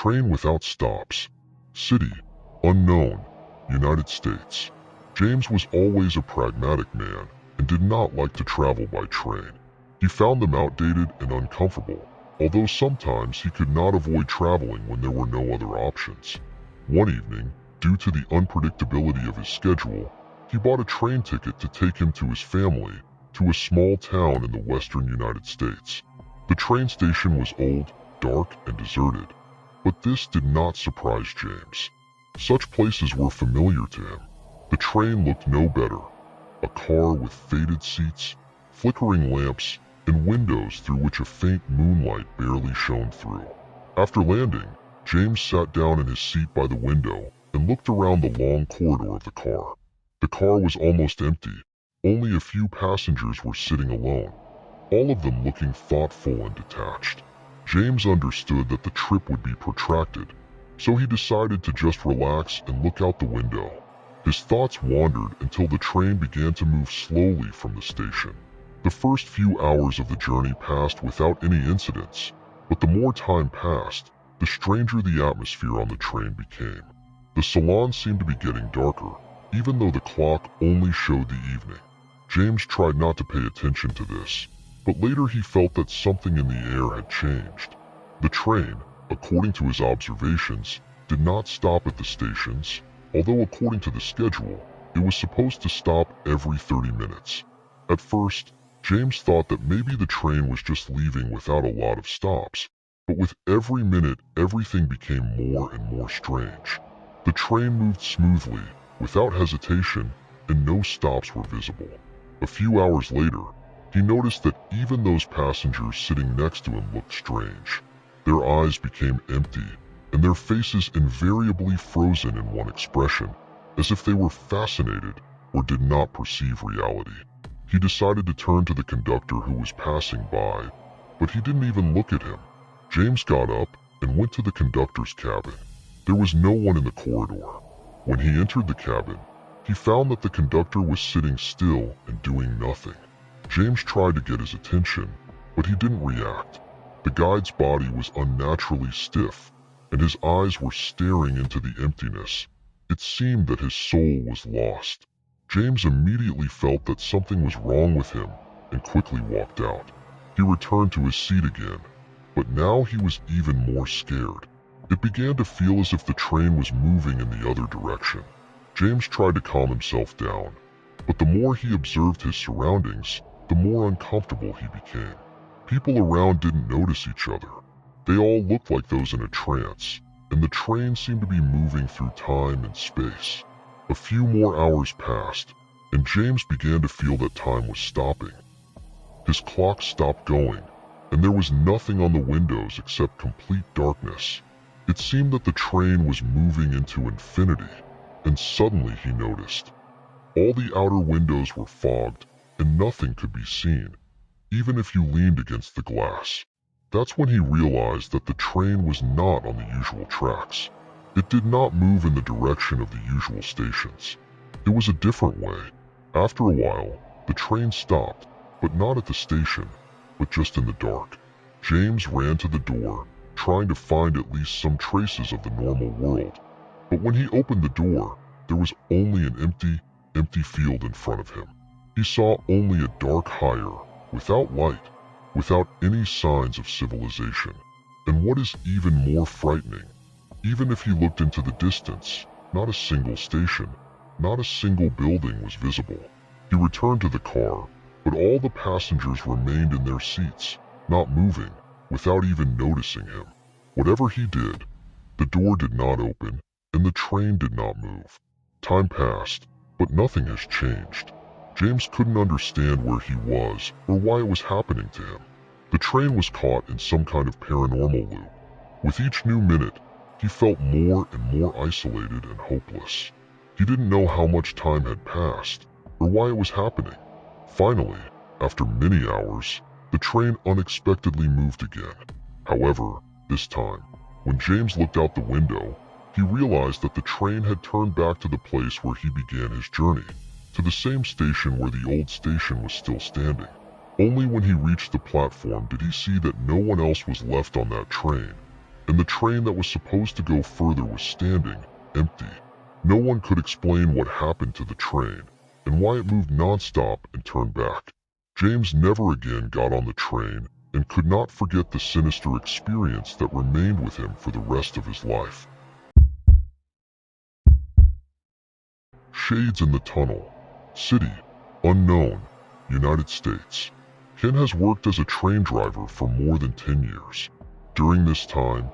Train without stops. City, unknown, United States. James was always a pragmatic man and did not like to travel by train. He found them outdated and uncomfortable, although sometimes he could not avoid traveling when there were no other options. One evening, due to the unpredictability of his schedule, he bought a train ticket to take him to his family to a small town in the western United States. The train station was old, dark, and deserted, but this did not surprise James. Such places were familiar to him. The train looked no better. A car with faded seats, flickering lamps, and windows through which a faint moonlight barely shone through. After landing, James sat down in his seat by the window and looked around the long corridor of the car. The car was almost empty. Only a few passengers were sitting alone, all of them looking thoughtful and detached. James understood that the trip would be protracted, so he decided to just relax and look out the window. His thoughts wandered until the train began to move slowly from the station. The first few hours of the journey passed without any incidents, but the more time passed, the stranger the atmosphere on the train became. The salon seemed to be getting darker, even though the clock only showed the evening. James tried not to pay attention to this, but later he felt that something in the air had changed. The train, according to his observations, did not stop at the stations, although according to the schedule, it was supposed to stop every 30 minutes. At first, James thought that maybe the train was just leaving without a lot of stops, but with every minute, everything became more and more strange. The train moved smoothly, without hesitation, and no stops were visible. A few hours later, he noticed that even those passengers sitting next to him looked strange. Their eyes became empty, and their faces invariably frozen in one expression, as if they were fascinated or did not perceive reality. He decided to turn to the conductor who was passing by, but he didn't even look at him. James got up and went to the conductor's cabin. There was no one in the corridor. When he entered the cabin, he found that the conductor was sitting still and doing nothing. James tried to get his attention, but he didn't react. The guide's body was unnaturally stiff, and his eyes were staring into the emptiness. It seemed that his soul was lost. James immediately felt that something was wrong with him and quickly walked out. He returned to his seat again, but now he was even more scared. It began to feel as if the train was moving in the other direction. James tried to calm himself down, but the more he observed his surroundings, the more uncomfortable he became. People around didn't notice each other. They all looked like those in a trance, and the train seemed to be moving through time and space. A few more hours passed, and James began to feel that time was stopping. His clock stopped going, and there was nothing on the windows except complete darkness. It seemed that the train was moving into infinity, and suddenly he noticed. All the outer windows were fogged, and nothing could be seen, even if you leaned against the glass. That's when he realized that the train was not on the usual tracks. It did not move in the direction of the usual stations. It was a different way. After a while, the train stopped, but not at the station, but just in the dark. James ran to the door, trying to find at least some traces of the normal world. But when he opened the door, there was only an empty field in front of him. He saw only a dark hire, without light, without any signs of civilization. And what is even more frightening, even if he looked into the distance, not a single station, not a single building was visible. He returned to the car, but all the passengers remained in their seats, not moving, without even noticing him. Whatever he did, the door did not open, and the train did not move. Time passed, but nothing has changed. James couldn't understand where he was or why it was happening to him. The train was caught in some kind of paranormal loop. With each new minute, he felt more and more isolated and hopeless. He didn't know how much time had passed or why it was happening. Finally, after many hours, the train unexpectedly moved again. However, this time, when James looked out the window, he realized that the train had turned back to the place where he began his journey, to the same station where the old station was still standing. Only when he reached the platform did he see that no one else was left on that train, and the train that was supposed to go further was standing, empty. No one could explain what happened to the train, and why it moved non-stop and turned back. James never again got on the train, and could not forget the sinister experience that remained with him for the rest of his life. Shades in the Tunnel. City, unknown, United States. Ken has worked as a train driver for more than 10 years. During this time,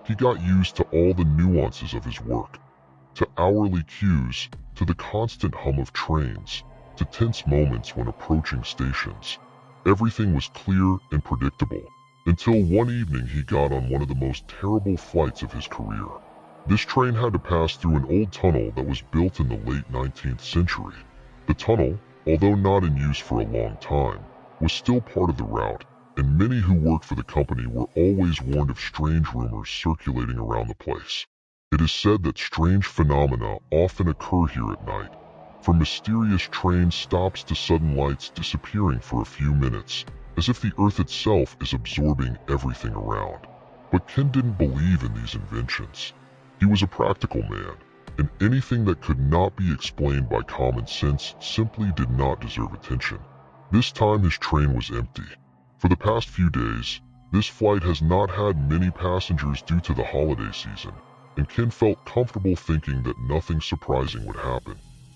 he got used to all the nuances of his work, to hourly queues, to the constant hum of trains, to tense moments when approaching stations. Everything was clear and predictable, until one evening he got on one of the most terrible flights of his career. This train had to pass through an old tunnel that was built in the late 19th century. The tunnel, although not in use for a long time, was still part of the route, and many who worked for the company were always warned of strange rumors circulating around the place. It is said that strange phenomena often occur here at night, from mysterious train stops to sudden lights disappearing for a few minutes, as if the earth itself is absorbing everything around. But Ken didn't believe in these inventions. He was a practical man, and anything that could not be explained by common sense simply did not deserve attention. This time his train was empty. For the past few days, this flight has not had many passengers due to the holiday season, and Ken felt comfortable thinking that nothing surprising would happen.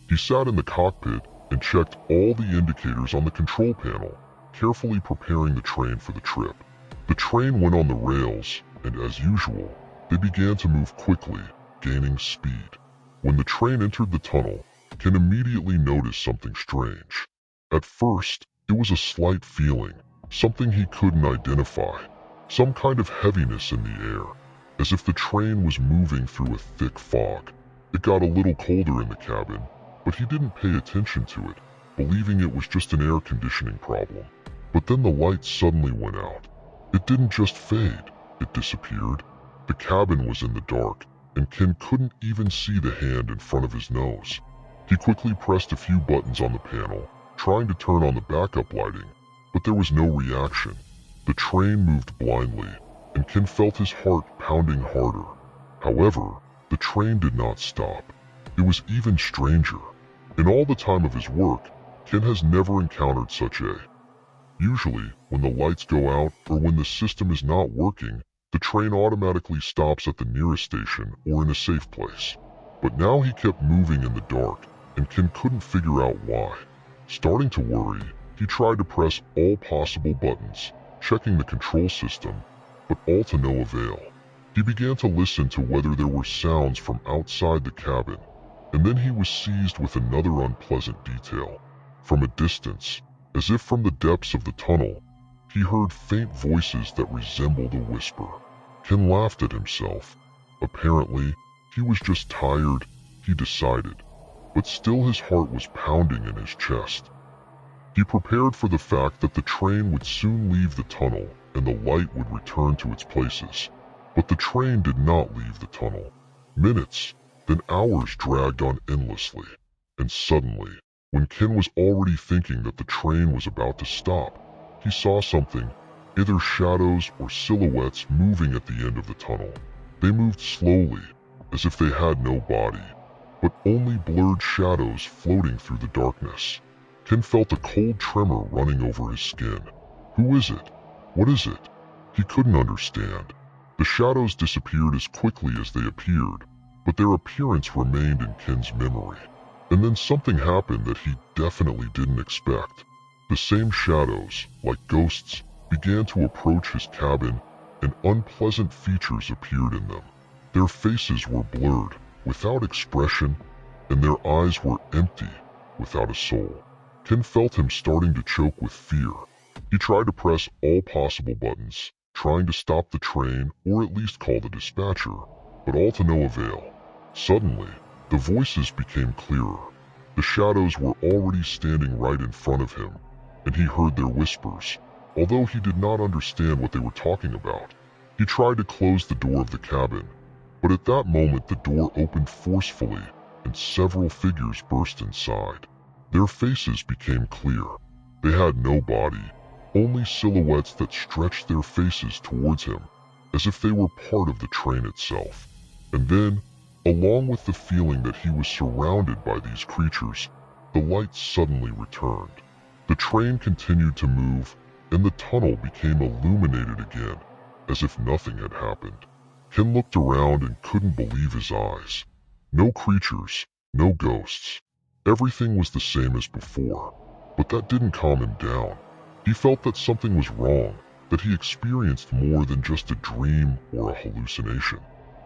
He sat in the cockpit and checked all the indicators on the control panel, carefully preparing the train for the trip. The train went on the rails, and as usual, they began to move quickly, gaining speed. When the train entered the tunnel, Ken immediately noticed something strange. At first, it was a slight feeling, something he couldn't identify, some kind of heaviness in the air, as if the train was moving through a thick fog. It got a little colder in the cabin, but he didn't pay attention to it, believing it was just an air conditioning problem. But then the lights suddenly went out. It didn't just fade, it disappeared. The cabin was in the dark, and Ken couldn't even see the hand in front of his nose. He quickly pressed a few buttons on the panel, trying to turn on the backup lighting, but there was no reaction. The train moved blindly, and Ken felt his heart pounding harder. However, the train did not stop. It was even stranger. In all the time of his work, Ken has never encountered such a. Usually, when the lights go out or when the system is not working, the train automatically stops at the nearest station or in a safe place. But now he kept moving in the dark, and Ken couldn't figure out why. Starting to worry, he tried to press all possible buttons, checking the control system, but all to no avail. He began to listen to whether there were sounds from outside the cabin, and then he was seized with another unpleasant detail. From a distance, as if from the depths of the tunnel, he heard faint voices that resembled a whisper. Ken laughed at himself. Apparently, he was just tired, he decided, but still his heart was pounding in his chest. He prepared for the fact that the train would soon leave the tunnel and the light would return to its places. But the train did not leave the tunnel. Minutes, then hours dragged on endlessly, and suddenly, when Ken was already thinking that the train was about to stop, he saw something, either shadows or silhouettes moving at the end of the tunnel. They moved slowly, as if they had no body, but only blurred shadows floating through the darkness. Ken felt a cold tremor running over his skin. Who is it? What is it? He couldn't understand. The shadows disappeared as quickly as they appeared, but their appearance remained in Ken's memory. And then something happened that he definitely didn't expect. The same shadows, like ghosts, began to approach his cabin, and unpleasant features appeared in them. Their faces were blurred, without expression, and their eyes were empty, without a soul. Ken felt him starting to choke with fear. He tried to press all possible buttons, trying to stop the train or at least call the dispatcher, but all to no avail. Suddenly, the voices became clearer. The shadows were already standing right in front of him, and he heard their whispers, although he did not understand what they were talking about. He tried to close the door of the cabin, but at that moment the door opened forcefully, and several figures burst inside. Their faces became clear. They had no body, only silhouettes that stretched their faces towards him. as if they were part of the train itself. And then, along with the feeling that he was surrounded by these creatures, the lights suddenly returned. The train continued to move, and the tunnel became illuminated again, as if nothing had happened. Ken looked around and couldn't believe his eyes. No creatures, no ghosts. Everything was the same as before. But that didn't calm him down. He felt that something was wrong, that he experienced more than just a dream or a hallucination.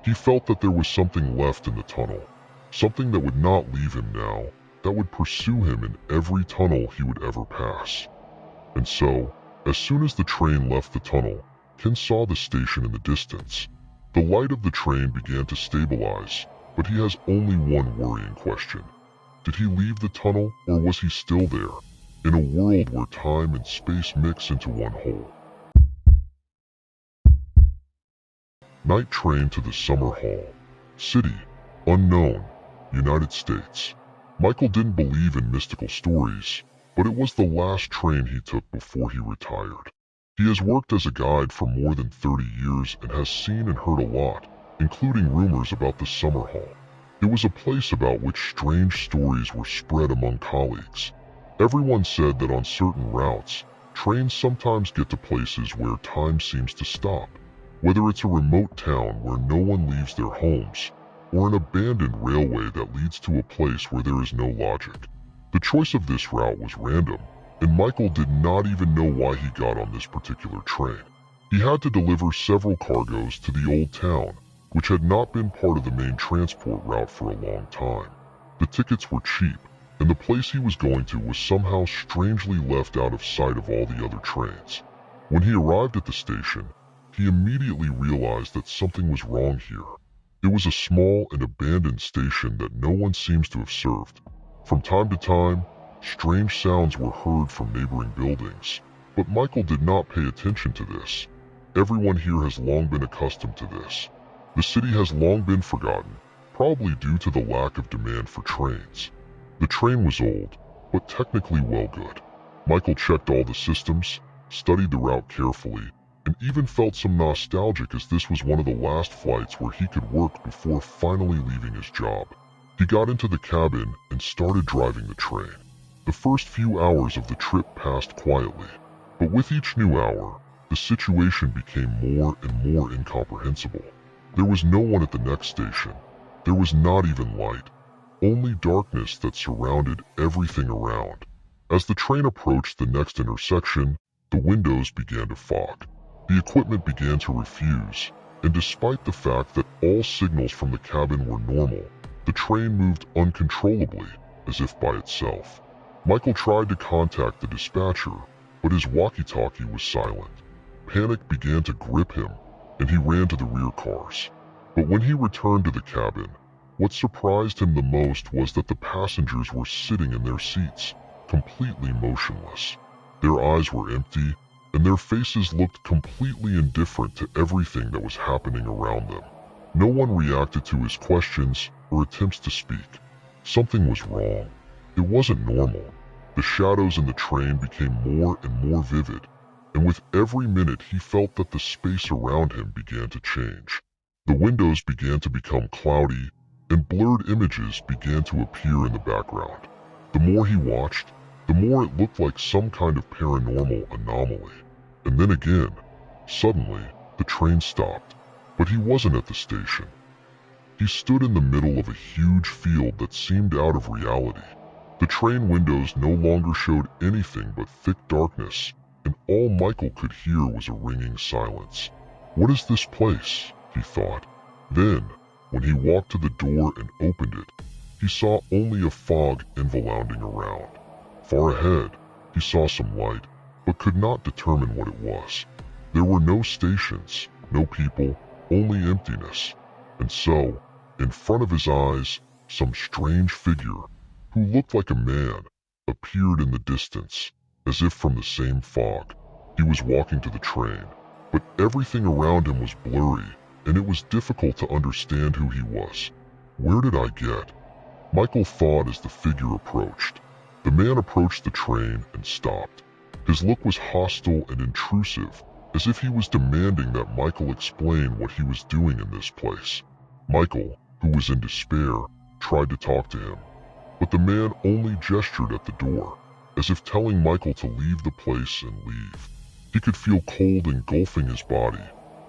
He felt that there was something left in the tunnel, something that would not leave him now, that would pursue him in every tunnel he would ever pass. And so, as soon as the train left the tunnel, Ken saw the station in the distance. The light of the train began to stabilize, but he has only one worrying question. Did he leave the tunnel, or was he still there, in a world where time and space mix into one whole? Night train to the Summer Hall. City, unknown, United States. Michael didn't believe in mystical stories, but it was the last train he took before he retired. He has worked as a guide for more than 30 years and has seen and heard a lot, including rumors about the Summer Hall. It was a place about which strange stories were spread among colleagues. Everyone said that on certain routes, trains sometimes get to places where time seems to stop, whether it's a remote town where no one leaves their homes, or an abandoned railway that leads to a place where there is no logic. The choice of this route was random, and Michael did not even know why he got on this particular train. He had to deliver several cargoes to the old town, which had not been part of the main transport route for a long time. The tickets were cheap, and the place he was going to was somehow strangely left out of sight of all the other trains. When he arrived at the station, he immediately realized that something was wrong here. It was a small and abandoned station that no one seems to have served. From time to time, strange sounds were heard from neighboring buildings, but Michael did not pay attention to this. Everyone here has long been accustomed to this. The city has long been forgotten, probably due to the lack of demand for trains. The train was old, but technically well good. Michael checked all the systems, studied the route carefully, and even felt some nostalgic as this was one of the last flights where he could work before finally leaving his job. He got into the cabin and started driving the train. The first few hours of the trip passed quietly, but with each new hour, the situation became more and more incomprehensible. There was no one at the next station. There was not even light, only darkness that surrounded everything around. As the train approached the next intersection, the windows began to fog. The equipment began to refuse, and despite the fact that all signals from the cabin were normal, the train moved uncontrollably, as if by itself. Michael tried to contact the dispatcher, but his walkie-talkie was silent. Panic began to grip him, and he ran to the rear cars. But when he returned to the cabin, what surprised him the most was that the passengers were sitting in their seats, completely motionless. Their eyes were empty, and their faces looked completely indifferent to everything that was happening around them. No one reacted to his questions or attempts to speak. Something was wrong. It wasn't normal. The shadows in the train became more and more vivid, and with every minute he felt that the space around him began to change. The windows began to become cloudy, and blurred images began to appear in the background. The more he watched, the more it looked like some kind of paranormal anomaly. And then again, suddenly, the train stopped, but he wasn't at the station. He stood in the middle of a huge field that seemed out of reality. The train windows no longer showed anything but thick darkness, and all Michael could hear was a ringing silence. What is this place? He thought. Then, when he walked to the door and opened it, he saw only a fog enveloping around. Far ahead, he saw some light, but could not determine what it was. There were no stations, no people, only emptiness. And so, in front of his eyes, some strange figure, who looked like a man, appeared in the distance, as if from the same fog. He was walking to the train, but everything around him was blurry, and it was difficult to understand who he was. Where did I get? Michael thought as the figure approached. The man approached the train and stopped. His look was hostile and intrusive, as if he was demanding that Michael explain what he was doing in this place. Michael, who was in despair, tried to talk to him, but the man only gestured at the door, as if telling Michael to leave the place and leave. He could feel cold engulfing his body,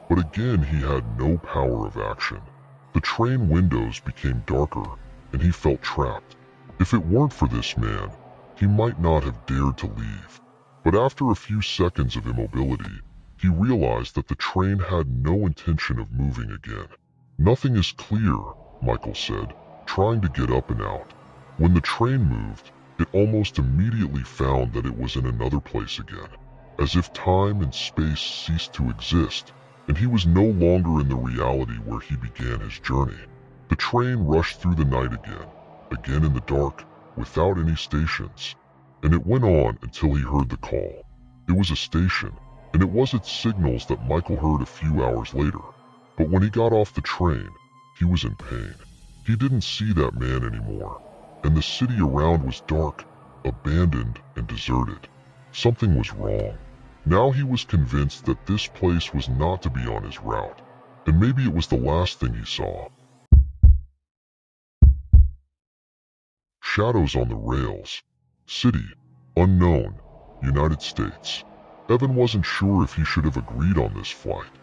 but again he had no power of action. The train windows became darker, and he felt trapped. If it weren't for this man, he might not have dared to leave. But after a few seconds of immobility, he realized that the train had no intention of moving again. "Nothing is clear," Michael said, trying to get up and out. When the train moved, it almost immediately found that it was in another place again, as if time and space ceased to exist, and he was no longer in the reality where he began his journey. The train rushed through the night again in the dark, without any stations. And it went on until he heard the call. It was a station, and it was its signals that Michael heard a few hours later. But when he got off the train, he was in pain. He didn't see that man anymore, and the city around was dark, abandoned, and deserted. Something was wrong. Now he was convinced that this place was not to be on his route, and maybe it was the last thing he saw. Shadows on the rails. City, unknown, United States. Evan wasn't sure if he should have agreed on this flight.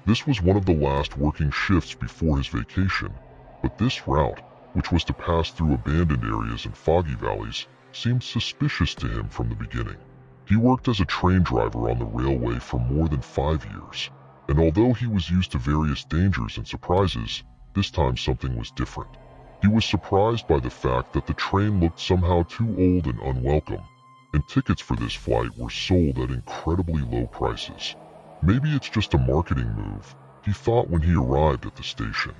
This was one of the last working shifts before his vacation, but this route, which was to pass through abandoned areas and foggy valleys, seemed suspicious to him from the beginning. He worked as a train driver on the railway for more than 5 years, and although he was used to various dangers and surprises, this time something was different. He was surprised by the fact that the train looked somehow too old and unwelcome, and tickets for this flight were sold at incredibly low prices. Maybe it's just a marketing move, he thought when he arrived at the station.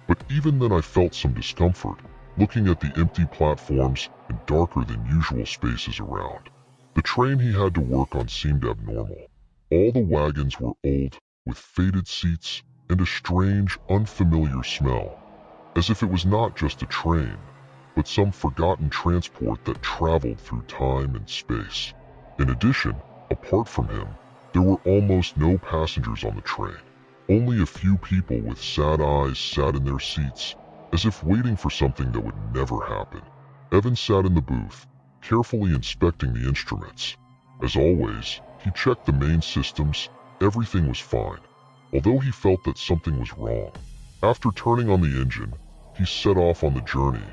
But even then I felt some discomfort, looking at the empty platforms and darker than usual spaces around. The train he had to work on seemed abnormal. All the wagons were old, with faded seats and a strange, unfamiliar smell, as if it was not just a train, but some forgotten transport that traveled through time and space. In addition, apart from him, there were almost no passengers on the train. Only a few people with sad eyes sat in their seats, as if waiting for something that would never happen. Evan sat in the booth, carefully inspecting the instruments. As always, he checked the main systems. Everything was fine, although he felt that something was wrong. After turning on the engine, he set off on the journey,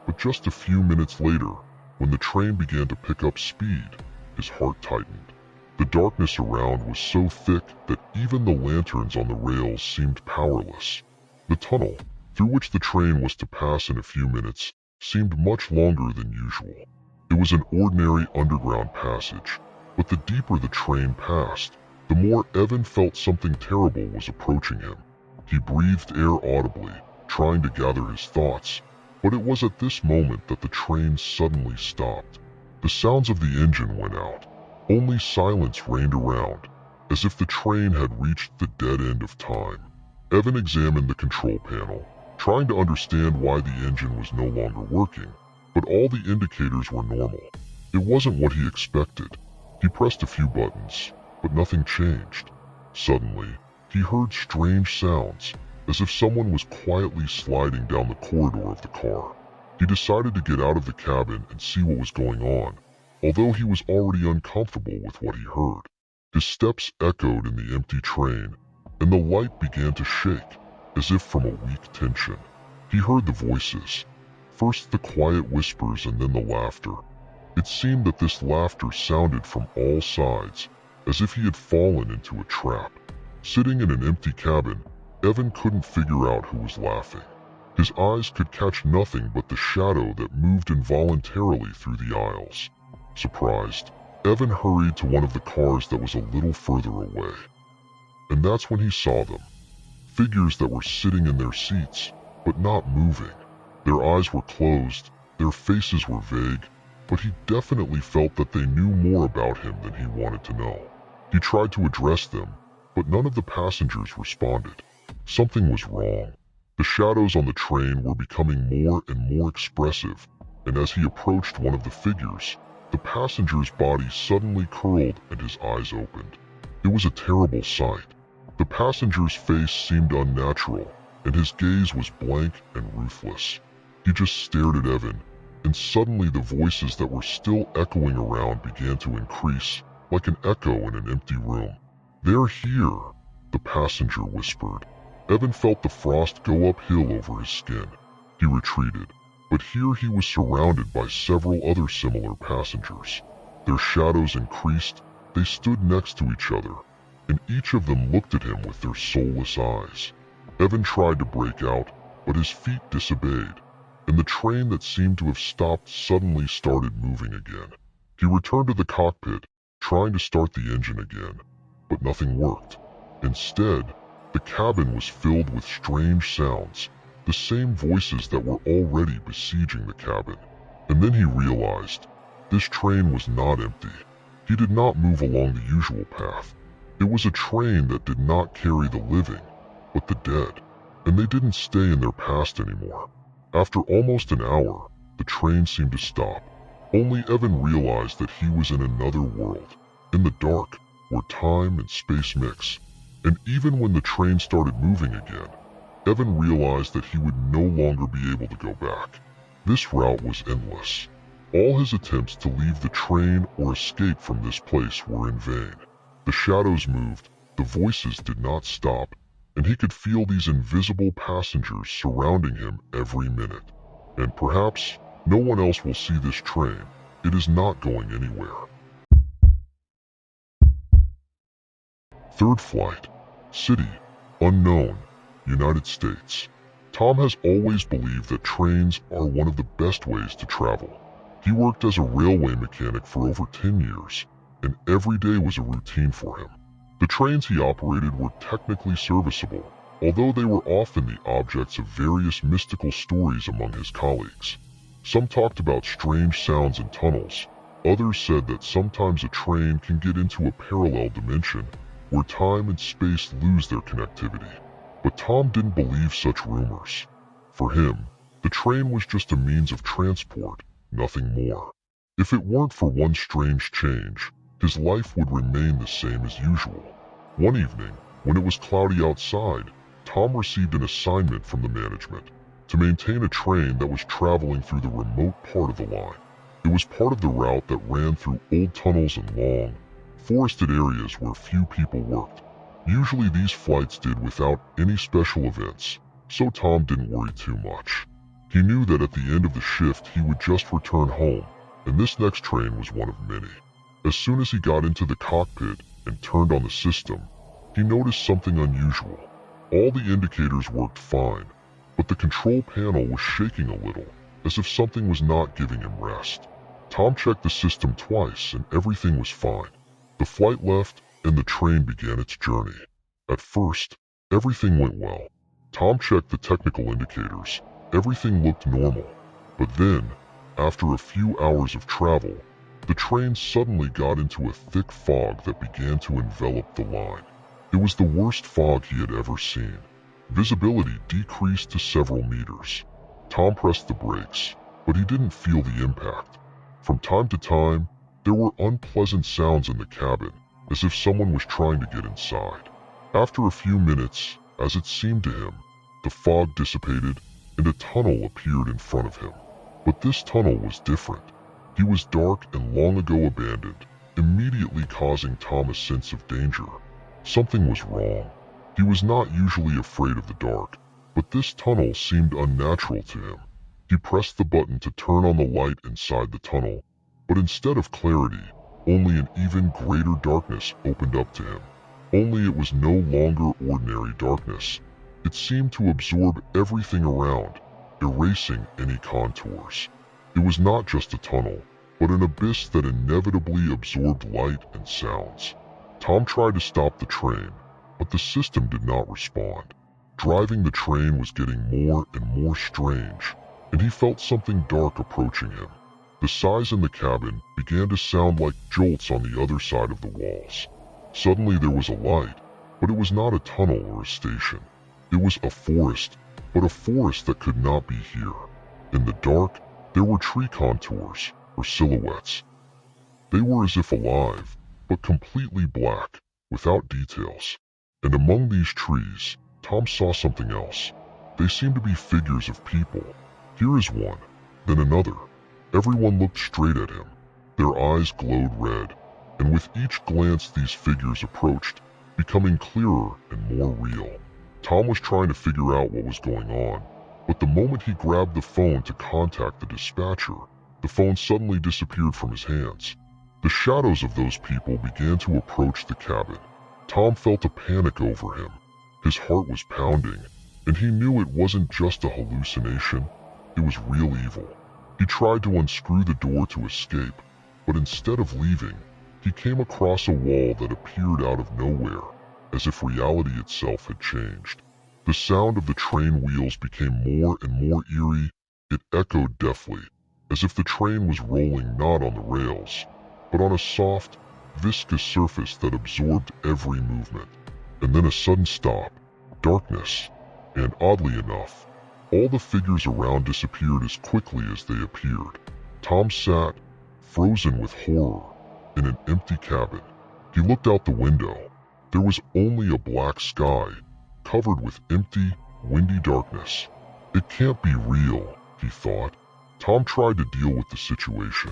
but just a few minutes later, when the train began to pick up speed, his heart tightened. The darkness around was so thick that even the lanterns on the rails seemed powerless. The tunnel, through which the train was to pass in a few minutes, seemed much longer than usual. It was an ordinary underground passage, but the deeper the train passed, the more Evan felt something terrible was approaching him. He breathed air audibly, trying to gather his thoughts, but it was at this moment that the train suddenly stopped. The sounds of the engine went out. Only silence reigned around, as if the train had reached the dead end of time. Evan examined the control panel, trying to understand why the engine was no longer working, but all the indicators were normal. It wasn't what he expected. He pressed a few buttons, but nothing changed. Suddenly, he heard strange sounds, as if someone was quietly sliding down the corridor of the car. He decided to get out of the cabin and see what was going on, although he was already uncomfortable with what he heard. His steps echoed in the empty train, and the light began to shake, as if from a weak tension. He heard the voices, first the quiet whispers and then the laughter. It seemed that this laughter sounded from all sides, as if he had fallen into a trap. Sitting in an empty cabin, Evan couldn't figure out who was laughing. His eyes could catch nothing but the shadow that moved involuntarily through the aisles. Surprised, Evan hurried to one of the cars that was a little further away. And that's when he saw them. Figures that were sitting in their seats, but not moving. Their eyes were closed, their faces were vague, but he definitely felt that they knew more about him than he wanted to know. He tried to address them, but none of the passengers responded. Something was wrong. The shadows on the train were becoming more and more expressive, and as he approached one of the figures, the passenger's body suddenly curled and his eyes opened. It was a terrible sight. The passenger's face seemed unnatural, and his gaze was blank and ruthless. He just stared at Evan, and suddenly the voices that were still echoing around began to increase, like an echo in an empty room. "They're here," the passenger whispered. Evan felt the frost go uphill over his skin. He retreated, but here he was surrounded by several other similar passengers. Their shadows increased, they stood next to each other, and each of them looked at him with their soulless eyes. Evan tried to break out, but his feet disobeyed, and the train that seemed to have stopped suddenly started moving again. He returned to the cockpit, trying to start the engine again, but nothing worked. Instead, the cabin was filled with strange sounds, the same voices that were already besieging the cabin. And then he realized, this train was not empty. He did not move along the usual path. It was a train that did not carry the living, but the dead, and they didn't stay in their past anymore. After almost an hour, the train seemed to stop. Only Evan realized that he was in another world, in the dark, where time and space mix. And even when the train started moving again, Evan realized that he would no longer be able to go back. This route was endless. All his attempts to leave the train or escape from this place were in vain. The shadows moved, the voices did not stop, and he could feel these invisible passengers surrounding him every minute. And perhaps no one else will see this train. It is not going anywhere. Third flight. City. Unknown. United States. Tom has always believed that trains are one of the best ways to travel. He worked as a railway mechanic for over 10 years, and every day was a routine for him. The trains he operated were technically serviceable, although they were often the objects of various mystical stories among his colleagues. Some talked about strange sounds in tunnels. Others said that sometimes a train can get into a parallel dimension where time and space lose their connectivity. But Tom didn't believe such rumors. For him, the train was just a means of transport, nothing more. If it weren't for one strange change, his life would remain the same as usual. One evening, when it was cloudy outside, Tom received an assignment from the management to maintain a train that was traveling through the remote part of the line. It was part of the route that ran through old tunnels and long, forested areas where few people worked. Usually these flights did without any special events, so Tom didn't worry too much. He knew that at the end of the shift he would just return home, and this next train was one of many. As soon as he got into the cockpit and turned on the system, he noticed something unusual. All the indicators worked fine, but the control panel was shaking a little, as if something was not giving him rest. Tom checked the system twice and everything was fine. The flight left and the train began its journey. At first, everything went well. Tom checked the technical indicators. Everything looked normal. But then, after a few hours of travel, the train suddenly got into a thick fog that began to envelop the line. It was the worst fog he had ever seen. Visibility decreased to several meters. Tom pressed the brakes, but he didn't feel the impact. From time to time, there were unpleasant sounds in the cabin, as if someone was trying to get inside. After a few minutes, as it seemed to him, the fog dissipated and a tunnel appeared in front of him. But this tunnel was different. He was dark and long ago abandoned, immediately causing Tom a sense of danger. Something was wrong. He was not usually afraid of the dark, but this tunnel seemed unnatural to him. He pressed the button to turn on the light inside the tunnel, but instead of clarity, only an even greater darkness opened up to him. Only it was no longer ordinary darkness. It seemed to absorb everything around, erasing any contours. It was not just a tunnel, but an abyss that inevitably absorbed light and sounds. Tom tried to stop the train, but the system did not respond. Driving the train was getting more and more strange, and he felt something dark approaching him. The sighs in the cabin began to sound like jolts on the other side of the walls. Suddenly there was a light, but it was not a tunnel or a station. It was a forest, but a forest that could not be here. In the dark, there were tree contours, or silhouettes. They were as if alive, but completely black. without details. And among these trees, Tom saw something else. They seemed to be figures of people. Here is one, then another. Everyone looked straight at him. Their eyes glowed red, and with each glance these figures approached, becoming clearer and more real. Tom was trying to figure out what was going on, but the moment he grabbed the phone to contact the dispatcher, the phone suddenly disappeared from his hands. The shadows of those people began to approach the cabin. Tom felt a panic over him. His heart was pounding, and he knew it wasn't just a hallucination, it was real evil. He tried to unscrew the door to escape, but instead of leaving, he came across a wall that appeared out of nowhere, as if reality itself had changed. The sound of the train wheels became more and more eerie. It echoed deafly, as if the train was rolling not on the rails, but on a soft, viscous surface that absorbed every movement. And then a sudden stop, darkness, and oddly enough, all the figures around disappeared as quickly as they appeared. Tom sat, frozen with horror, in an empty cabin. He looked out the window. There was only a black sky, covered with empty, windy darkness. It can't be real, he thought. Tom tried to deal with the situation.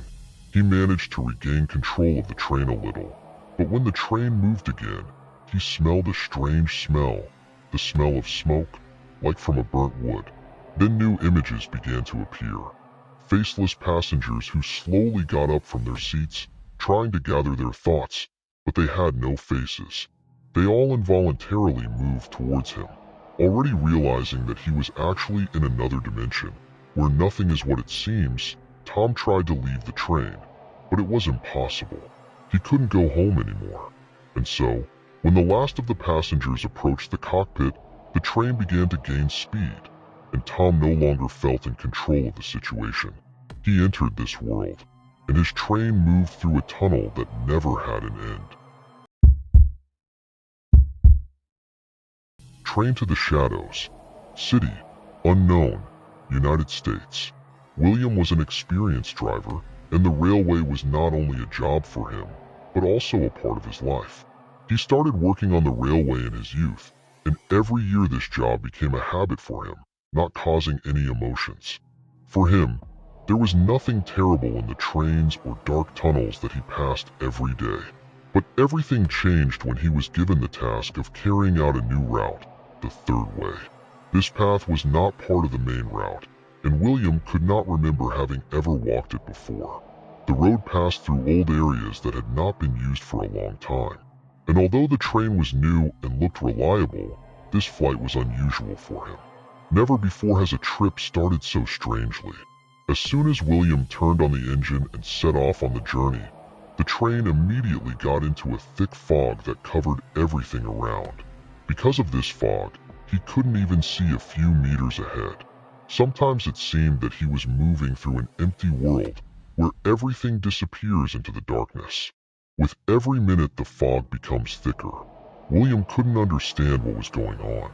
He managed to regain control of the train a little, but when the train moved again, he smelled a strange smell, the smell of smoke, like from a burnt wood. Then new images began to appear. Faceless passengers who slowly got up from their seats, trying to gather their thoughts, but they had no faces. They all involuntarily moved towards him, already realizing that he was actually in another dimension, where nothing is what it seems. Tom tried to leave the train, but it was impossible. He couldn't go home anymore. And so, when the last of the passengers approached the cockpit, the train began to gain speed, and Tom no longer felt in control of the situation. He entered this world, and his train moved through a tunnel that never had an end. Train to the Shadows. City, unknown, United States. William was an experienced driver, and the railway was not only a job for him, but also a part of his life. He started working on the railway in his youth, and every year this job became a habit for him, not causing any emotions. For him, there was nothing terrible in the trains or dark tunnels that he passed every day. But everything changed when he was given the task of carrying out a new route, the third way. This path was not part of the main route, and William could not remember having ever walked it before. The road passed through old areas that had not been used for a long time. And although the train was new and looked reliable, this flight was unusual for him. Never before has a trip started so strangely. As soon as William turned on the engine and set off on the journey, the train immediately got into a thick fog that covered everything around. Because of this fog, he couldn't even see a few meters ahead. Sometimes it seemed that he was moving through an empty world where everything disappears into the darkness. With every minute the fog becomes thicker. William couldn't understand what was going on.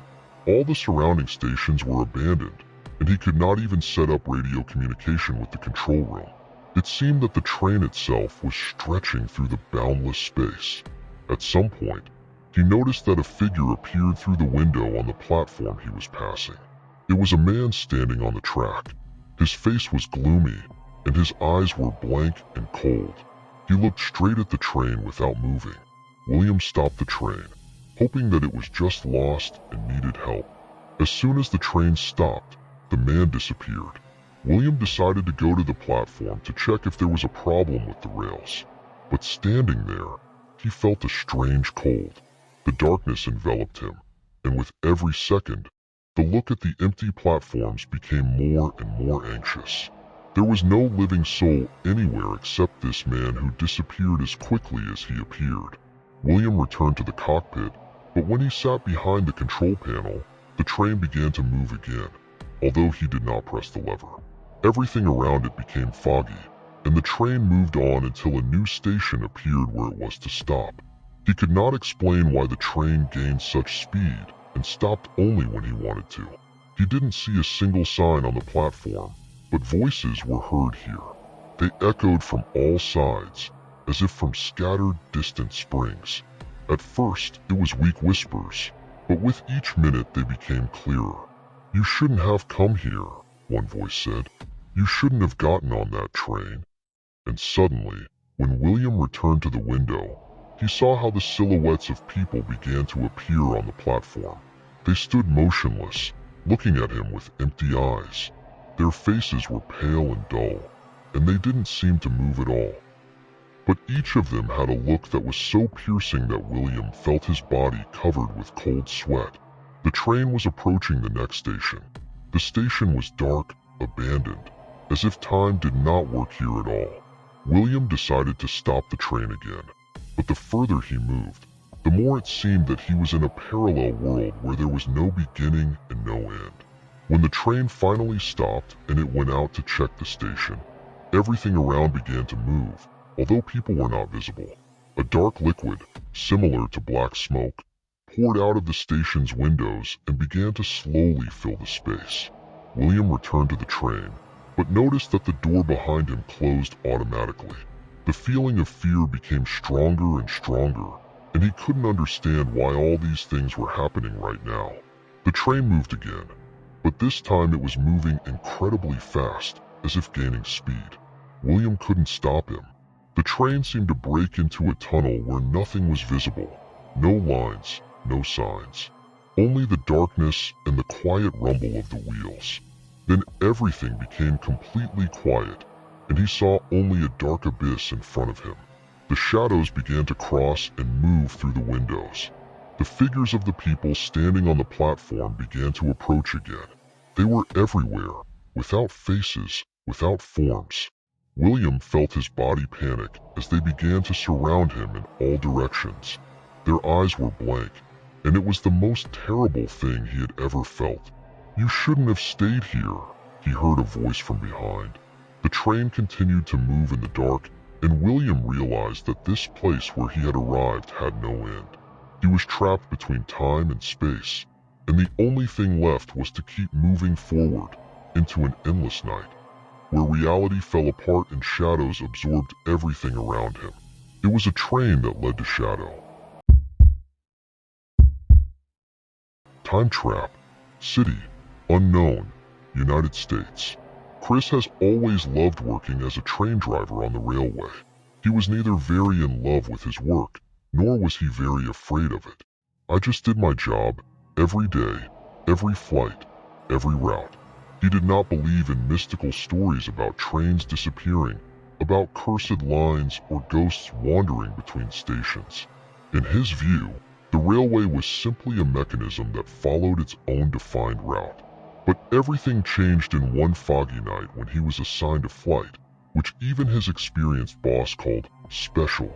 All the surrounding stations were abandoned, and he could not even set up radio communication with the control room. It seemed that the train itself was stretching through the boundless space. At some point, he noticed that a figure appeared through the window on the platform he was passing. It was a man standing on the track. His face was gloomy, and his eyes were blank and cold. He looked straight at the train without moving. William stopped the train, hoping that it was just lost and needed help. As soon as the train stopped, the man disappeared. William decided to go to the platform to check if there was a problem with the rails. But standing there, he felt a strange cold. The darkness enveloped him, and with every second, the look at the empty platforms became more and more anxious. There was no living soul anywhere except this man who disappeared as quickly as he appeared. William returned to the cockpit, but when he sat behind the control panel, the train began to move again, although he did not press the lever. Everything around it became foggy, and the train moved on until a new station appeared where it was to stop. He could not explain why the train gained such speed and stopped only when he wanted to. He didn't see a single sign on the platform, but voices were heard here. They echoed from all sides, as if from scattered distant springs. At first, it was weak whispers, but with each minute they became clearer. "You shouldn't have come here," one voice said. "You shouldn't have gotten on that train." And suddenly, when William returned to the window, he saw how the silhouettes of people began to appear on the platform. They stood motionless, looking at him with empty eyes. Their faces were pale and dull, and they didn't seem to move at all. But each of them had a look that was so piercing that William felt his body covered with cold sweat. The train was approaching the next station. The station was dark, abandoned, as if time did not work here at all. William decided to stop the train again, but the further he moved, the more it seemed that he was in a parallel world where there was no beginning and no end. When the train finally stopped and it went out to check the station, everything around began to move, although people were not visible. A dark liquid, similar to black smoke, poured out of the station's windows and began to slowly fill the space. William returned to the train, but noticed that the door behind him closed automatically. The feeling of fear became stronger and stronger, and he couldn't understand why all these things were happening right now. The train moved again, but this time it was moving incredibly fast, as if gaining speed. William couldn't stop him. The train seemed to break into a tunnel where nothing was visible. No lines, no signs. Only the darkness and the quiet rumble of the wheels. Then everything became completely quiet, and he saw only a dark abyss in front of him. The shadows began to cross and move through the windows. The figures of the people standing on the platform began to approach again. They were everywhere, without faces, without forms. William felt his body panic as they began to surround him in all directions. Their eyes were blank, and it was the most terrible thing he had ever felt. "You shouldn't have stayed here," he heard a voice from behind. The train continued to move in the dark, and William realized that this place where he had arrived had no end. He was trapped between time and space, and the only thing left was to keep moving forward into an endless night, where reality fell apart and shadows absorbed everything around him. It was a train that led to shadow. Time trap. City. Unknown. United States. Chris has always loved working as a train driver on the railway. He was neither very in love with his work, nor was he very afraid of it. "I just did my job, every day, every flight, every route." He did not believe in mystical stories about trains disappearing, about cursed lines or ghosts wandering between stations. In his view, the railway was simply a mechanism that followed its own defined route. But everything changed in one foggy night when he was assigned a flight, which even his experienced boss called special.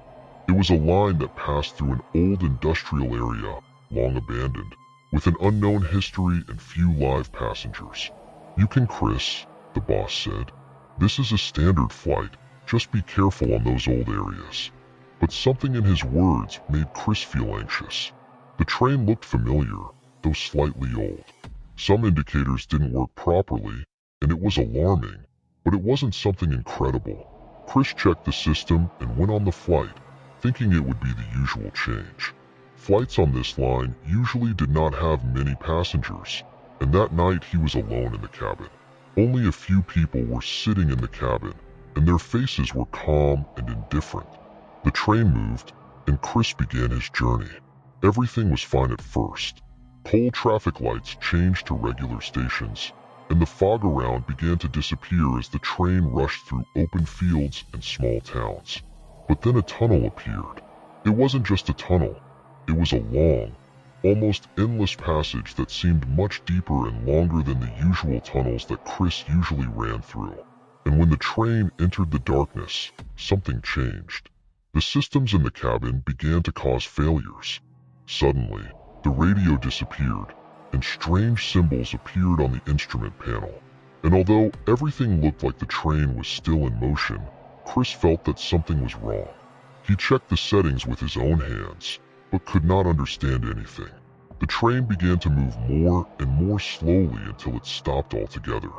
It was a line that passed through an old industrial area, long abandoned, with an unknown history and few live passengers. "You can, Chris," the boss said. "This is a standard flight, just be careful on those old areas." But something in his words made Chris feel anxious. The train looked familiar, though slightly old. Some indicators didn't work properly, and it was alarming, but it wasn't something incredible. Chris checked the system and went on the flight, thinking it would be the usual change. Flights on this line usually did not have many passengers, and that night he was alone in the cabin. Only a few people were sitting in the cabin, and their faces were calm and indifferent. The train moved, and Chris began his journey. Everything was fine at first. Pole traffic lights changed to regular stations, and the fog around began to disappear as the train rushed through open fields and small towns. But then a tunnel appeared. It wasn't just a tunnel. It was a long, almost endless passage that seemed much deeper and longer than the usual tunnels that Chris usually ran through. And when the train entered the darkness, something changed. The systems in the cabin began to cause failures. Suddenly, the radio disappeared, and strange symbols appeared on the instrument panel. And although everything looked like the train was still in motion, Chris felt that something was wrong. He checked the settings with his own hands, but could not understand anything. The train began to move more and more slowly until it stopped altogether.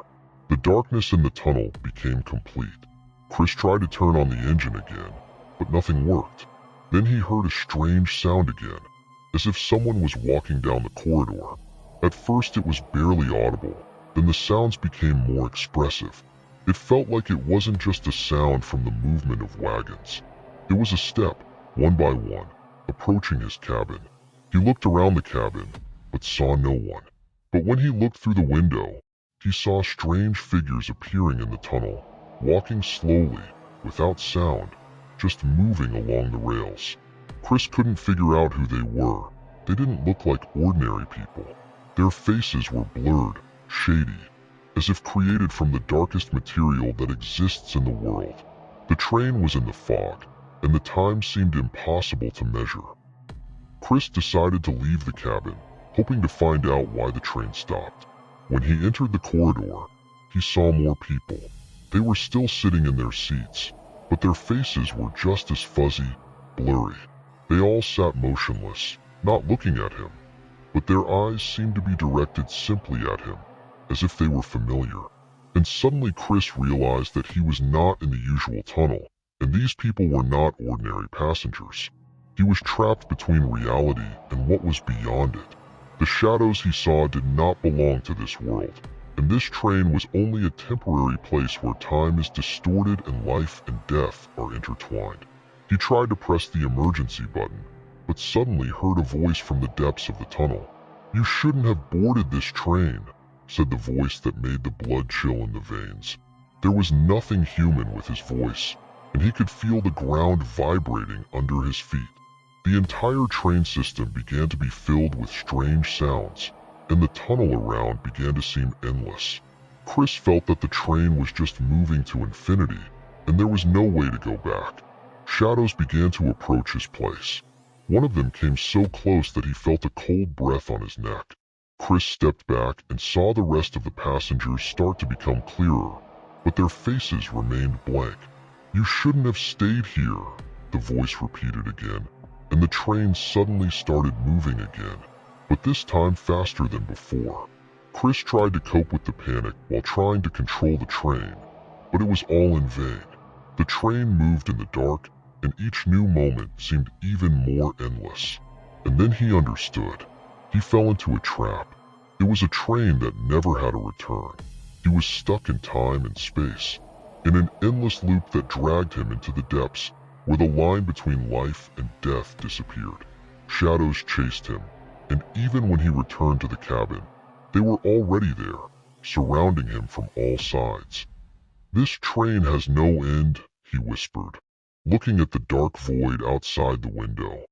The darkness in the tunnel became complete. Chris tried to turn on the engine again, but nothing worked. Then he heard a strange sound again, as if someone was walking down the corridor. At first it was barely audible, then the sounds became more expressive. It felt like it wasn't just a sound from the movement of wagons. It was a step, one by one, approaching his cabin. He looked around the cabin, but saw no one. But when he looked through the window, he saw strange figures appearing in the tunnel, walking slowly, without sound, just moving along the rails. Chris couldn't figure out who they were. They didn't look like ordinary people. Their faces were blurred, shady, as if created from the darkest material that exists in the world. The train was in the fog, and the time seemed impossible to measure. Chris decided to leave the cabin, hoping to find out why the train stopped. When he entered the corridor, he saw more people. They were still sitting in their seats, but their faces were just as fuzzy, blurry. They all sat motionless, not looking at him, but their eyes seemed to be directed simply at him, as if they were familiar. And suddenly Chris realized that he was not in the usual tunnel, and these people were not ordinary passengers. He was trapped between reality and what was beyond it. The shadows he saw did not belong to this world, and this train was only a temporary place where time is distorted and life and death are intertwined. He tried to press the emergency button, but suddenly heard a voice from the depths of the tunnel. "You shouldn't have boarded this train," said the voice that made the blood chill in the veins. There was nothing human with his voice, and he could feel the ground vibrating under his feet. The entire train system began to be filled with strange sounds, and the tunnel around began to seem endless. Chris felt that the train was just moving to infinity, and there was no way to go back. Shadows began to approach his place. One of them came so close that he felt a cold breath on his neck. Chris stepped back and saw the rest of the passengers start to become clearer, but their faces remained blank. "You shouldn't have stayed here," the voice repeated again, and the train suddenly started moving again, but this time faster than before. Chris tried to cope with the panic while trying to control the train, but it was all in vain. The train moved in the dark, and each new moment seemed even more endless. And then he understood. He fell into a trap. It was a train that never had a return. He was stuck in time and space, in an endless loop that dragged him into the depths, where the line between life and death disappeared. Shadows chased him, and even when he returned to the cabin, they were already there, surrounding him from all sides. "This train has no end," he whispered, looking at the dark void outside the window.